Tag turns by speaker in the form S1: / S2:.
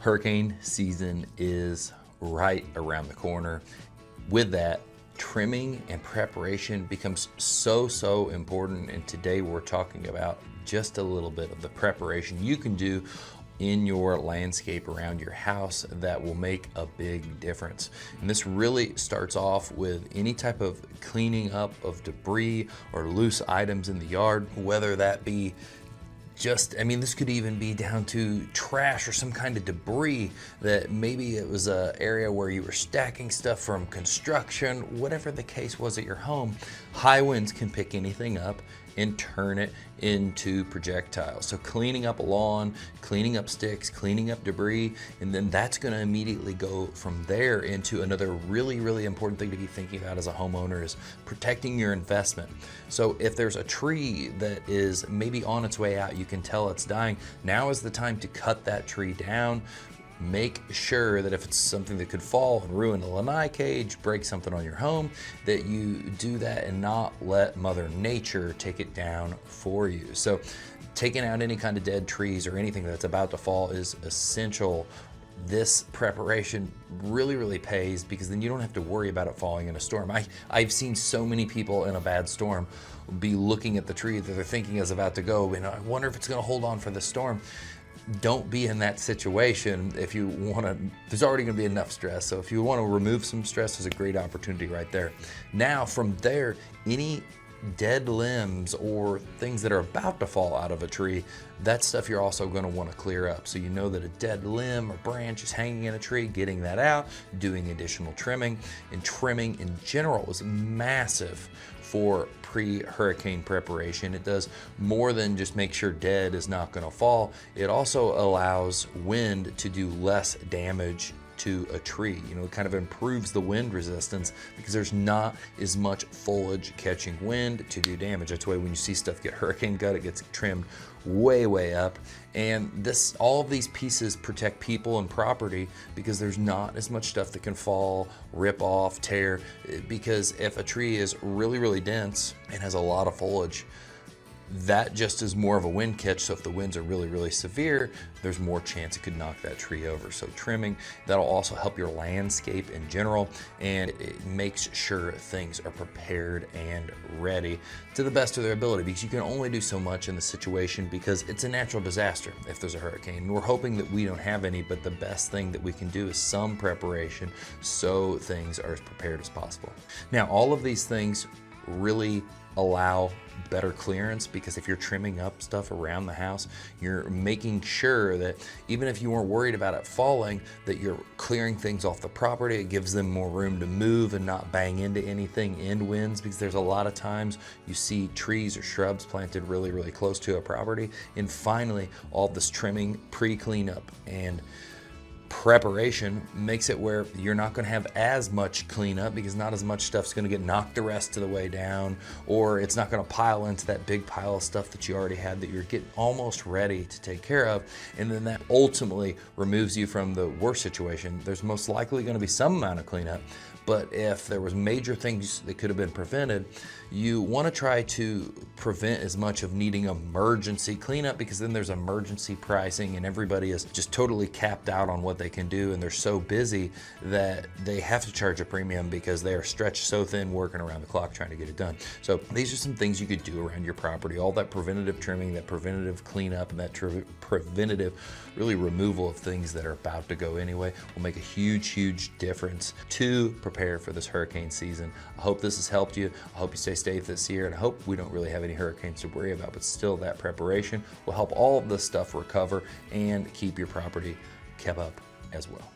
S1: Hurricane season is right around the corner. With that, trimming and preparation becomes so important. And today we're talking about just a little bit of the preparation you can do in your landscape around your house that will make a big difference. And this really starts off with any type of cleaning up of debris or loose items in the yard, whether that be this could even be down to trash or some kind of debris that maybe it was an area where you were stacking stuff from construction, whatever the case was at your home. High winds can pick anything up and turn it into projectiles. So cleaning up a lawn, cleaning up sticks, cleaning up debris, and then that's gonna immediately go from there into another really important thing to be thinking about as a homeowner is protecting your investment. So if there's a tree that is maybe on its way out, you can tell it's dying, now is the time to cut that tree down. Make sure that if it's something that could fall and ruin a lanai cage, break something on your home, that you do that and not let Mother Nature take it down for you. So taking out any kind of dead trees or anything that's about to fall is essential. This preparation really pays, because then you don't have to worry about it falling in a storm. I've seen so many people in a bad storm be looking at the tree that they're thinking is about to go, and I wonder if it's gonna hold on for the storm. Don't be in that situation. If you want to, there's already going to be enough stress. So if you want to remove some stress, there's a great opportunity right there. Now from there, any dead limbs or things that are about to fall out of a tree, that stuff you're also going to want to clear up. So you know that a dead limb or branch is hanging in a tree, getting that out, doing additional trimming. And trimming in general is massive for pre-hurricane preparation. It does more than just make sure dead is not going to fall. It also allows wind to do less damage to a tree. It kind of improves the wind resistance because there's not as much foliage catching wind to do damage. That's why when you see stuff get hurricane gut, it gets trimmed way up. And all of these pieces protect people and property because there's not as much stuff that can fall, rip off, tear. Because if a tree is really dense and has a lot of foliage, that just is more of a wind catch. So if the winds are really severe, there's more chance it could knock that tree over. So trimming, that'll also help your landscape in general, and it makes sure things are prepared and ready to the best of their ability, because you can only do so much in the situation because it's a natural disaster if there's a hurricane. And we're hoping that we don't have any, but the best thing that we can do is some preparation so things are as prepared as possible. Now, all of these things really allow better clearance, because if you're trimming up stuff around the house, you're making sure that even if you weren't worried about it falling, that you're clearing things off the property. It gives them more room to move and not bang into anything in winds, because there's a lot of times you see trees or shrubs planted really close to a property. And finally, all this trimming, pre-cleanup, and preparation makes it where you're not going to have as much cleanup, because not as much stuff's going to get knocked the rest of the way down, or it's not going to pile into that big pile of stuff that you already had that you're getting almost ready to take care of. And then that ultimately removes you from the worst situation. There's most likely going to be some amount of cleanup, but if there was major things that could have been prevented, you want to try to prevent as much of needing emergency cleanup, because then there's emergency pricing and everybody is just totally capped out on what they can do, and they're so busy that they have to charge a premium because they are stretched so thin working around the clock trying to get it done. So these are some things you could do around your property. All that preventative trimming, that preventative cleanup, and that preventative really removal of things that are about to go anyway will make a huge difference to prepare for this hurricane season. I hope this has helped you. I hope you stay safe this year, and I hope we don't really have any hurricanes to worry about, but still that preparation will help all of this stuff recover and keep your property kept up as well.